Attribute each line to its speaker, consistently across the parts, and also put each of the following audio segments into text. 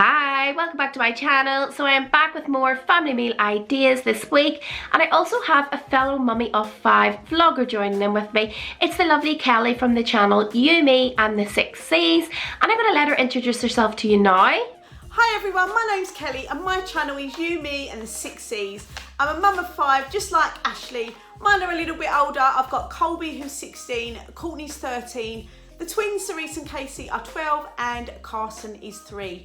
Speaker 1: Hi, welcome back to my channel. So I am back with more family meal ideas this week, and I also have a fellow mummy of 5 vlogger joining in with me. It's the lovely Kelly from the channel You, Me and the 6 C's, and I'm going to let her introduce herself to you now.
Speaker 2: Hi everyone, my name's Kelly and my channel is You, Me and the 6 C's. I'm a mum of 5 just like Ashley. Mine are a little bit older. I've got Colby who's 16, Courtney's 13, the twins Cerise and Casey are 12 and Carson is 3.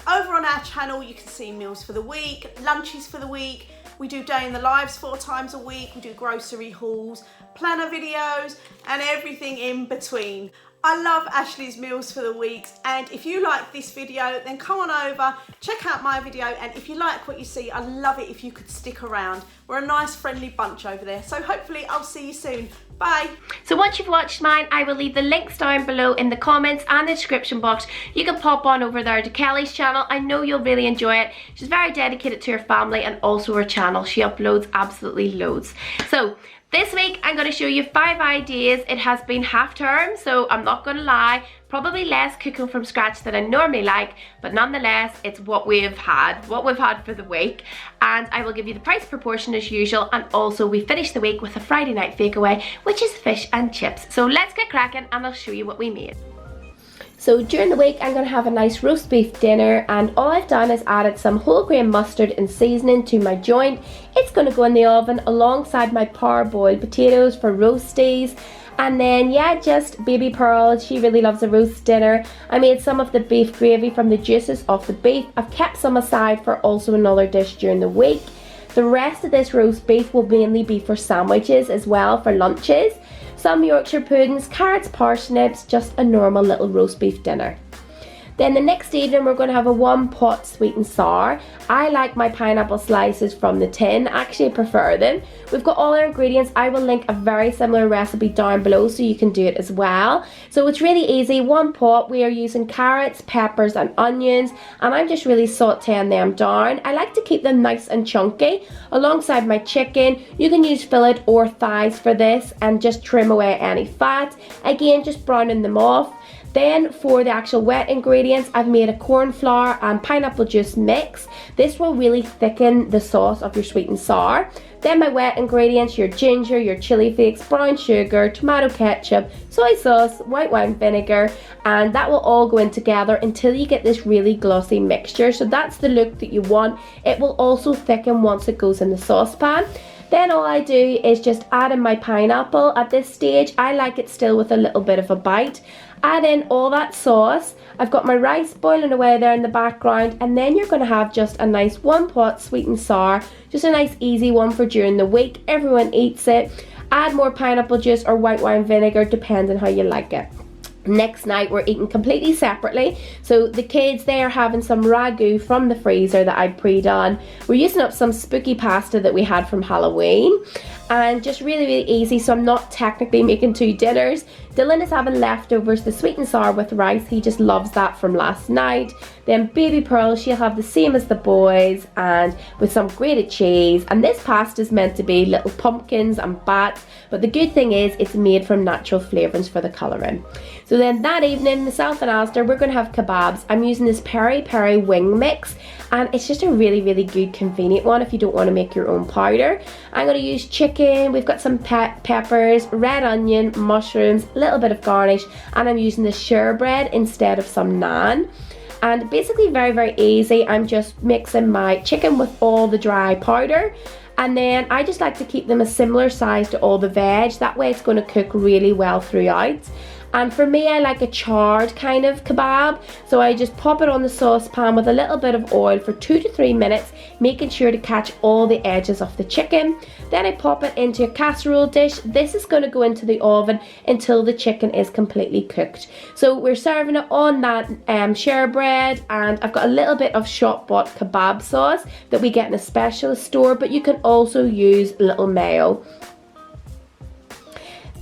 Speaker 2: Over on our channel you can see meals for the week, lunches for the week, we do day in the lives 4 times a week, we do grocery hauls, planner videos and everything in between. I love Ashley's meals for the weeks, and if you like this video then come on over, check out my video, and if you like what you see, I'd love it if you could stick around. We're a nice friendly bunch over there, so hopefully I'll see you soon. Bye.
Speaker 1: So once you've watched mine, I will leave the links down below in the comments and the description box. You can pop on over there to Kelly's channel. I know you'll really enjoy it. She's very dedicated to her family and also her channel. She uploads absolutely loads. So this week I'm going to show you 5 ideas. It has been half term, so I'm not going to lie, probably less cooking from scratch than I normally like, but nonetheless it's what we've had for the week, and I will give you the price proportion as usual, and also we finish the week with a Friday night takeaway, which is fish and chips. So let's get cracking and I'll show you what we made. So during the week I'm going to have a nice roast beef dinner, and all I've done is added some whole grain mustard and seasoning to my joint. It's going to go in the oven alongside my parboiled potatoes for roasties. And then yeah, just baby Pearl, she really loves a roast dinner. I made some of the beef gravy from the juices of the beef. I've kept some aside for also another dish during the week. The rest of this roast beef will mainly be for sandwiches as well, for lunches. Some Yorkshire puddings, carrots, parsnips, just a normal little roast beef dinner. Then the next evening we're going to have a 1-pot sweet and sour. I like my pineapple slices from the tin, actually I prefer them. We've got all our ingredients. I will link a very similar recipe down below so you can do it as well. So it's really easy. 1 pot, we are using carrots, peppers and onions, and I'm just really sauteing them down. I like to keep them nice and chunky. Alongside my chicken, you can use fillet or thighs for this and just trim away any fat. Again, just browning them off. Then for the actual wet ingredients, I've made a corn flour and pineapple juice mix. This will really thicken the sauce of your sweet and sour. Then my wet ingredients, your ginger, your chili flakes, brown sugar, tomato ketchup, soy sauce, white wine vinegar, and that will all go in together until you get this really glossy mixture. So that's the look that you want. It will also thicken once it goes in the saucepan. Then all I do is just add in my pineapple. At this stage, I like it still with a little bit of a bite. Add in all that sauce. I've got my rice boiling away there in the background, and then you're going to have just a nice 1-pot sweet and sour. Just a nice easy one for during the week. Everyone eats it. Add more pineapple juice or white wine vinegar, depending how you like it. Next night we're eating completely separately. So the kids, they are having some ragu from the freezer that I pre-done. We're using up some spooky pasta that we had from Halloween, and just really easy, so I'm not technically making 2 dinners. Dylan is having leftovers, the sweet and sour with rice. He just loves that from last night. Then baby Pearl, she'll have the same as the boys, and with some grated cheese. And this pasta is meant to be little pumpkins and bats, but the good thing is it's made from natural flavourings for the colouring. So then that evening, myself and Alistair, we're going to have kebabs. I'm using this peri peri wing mix, and it's just a really good convenient one if you don't want to make your own powder. I'm going to use chicken, we've got some peppers, red onion, mushrooms, a little bit of garnish, and I'm using the share bread instead of some naan. And basically very easy. I'm just mixing my chicken with all the dry powder, and then I just like to keep them a similar size to all the veg. That way it's going to cook really well throughout. And for me, I like a charred kind of kebab, so I just pop it on the saucepan with a little bit of oil for 2 to 3 minutes, making sure to catch all the edges of the chicken. Then I pop it into a casserole dish. This is going to go into the oven until the chicken is completely cooked. So we're serving it on that share bread, and I've got a little bit of shop bought kebab sauce that we get in a specialist store, but you can also use a little mayo.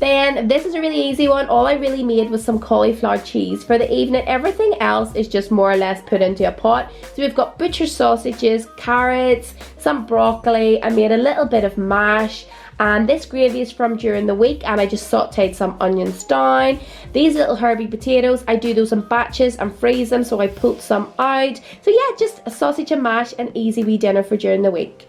Speaker 1: Then this is a really easy one. All I really made was some cauliflower cheese for the evening. Everything else is just more or less put into a pot. So we've got butcher sausages, carrots, some broccoli. I made a little bit of mash, And this gravy is from during the week, and I just sauteed some onions down. These little herby potatoes, I do those in batches and freeze them, so I pulled some out. So yeah, just a sausage and mash, an easy wee dinner for during the week.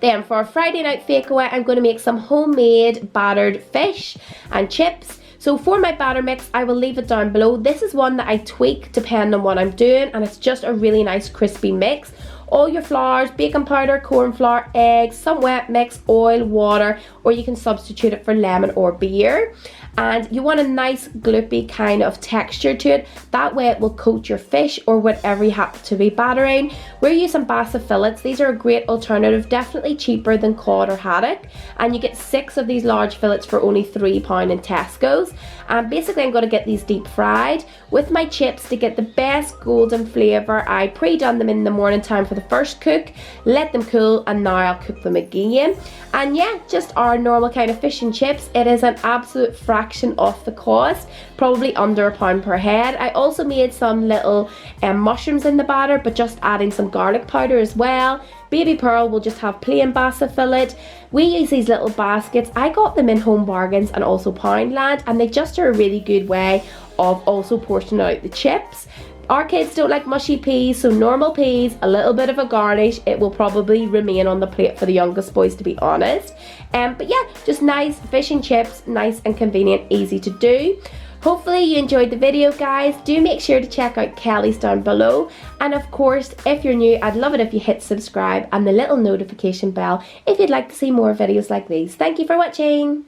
Speaker 1: Then for a Friday night takeaway, I'm going to make some homemade battered fish and chips. So for my batter mix, I will leave it down below. This is one that I tweak depending on what I'm doing, and it's just a really nice crispy mix. All your flours, baking powder, corn flour, eggs, some wet mix, oil, water, or you can substitute it for lemon or beer. And you want a nice gloopy kind of texture to it. That way it will coat your fish or whatever you happen to be battering. We're using basa fillets. These are a great alternative, definitely cheaper than cod or haddock. And you get 6 of these large fillets for only £3 in Tesco's. And basically I'm going to get these deep fried. With my chips, to get the best golden flavour, I pre-done them in the morning time for the first cook, let them cool, and now I'll cook them again. And yeah, just our normal kind of fish and chips. It is an absolute fraction off the cost, probably under £1 per head. I also made some little mushrooms in the batter, but just adding some garlic powder as well. Baby Pearl will just have plain basa fillet. We use these little baskets. I got them in Home Bargains and also Poundland, and they just are a really good way of also portioning out the chips. Our kids don't like mushy peas, so normal peas, a little bit of a garnish. It will probably remain on the plate for the youngest boys, to be honest. But yeah, just nice fish and chips, nice and convenient, easy to do. Hopefully you enjoyed the video, guys. Do make sure to check out Kelly's down below. And of course, if you're new, I'd love it if you hit subscribe and the little notification bell if you'd like to see more videos like these. Thank you for watching.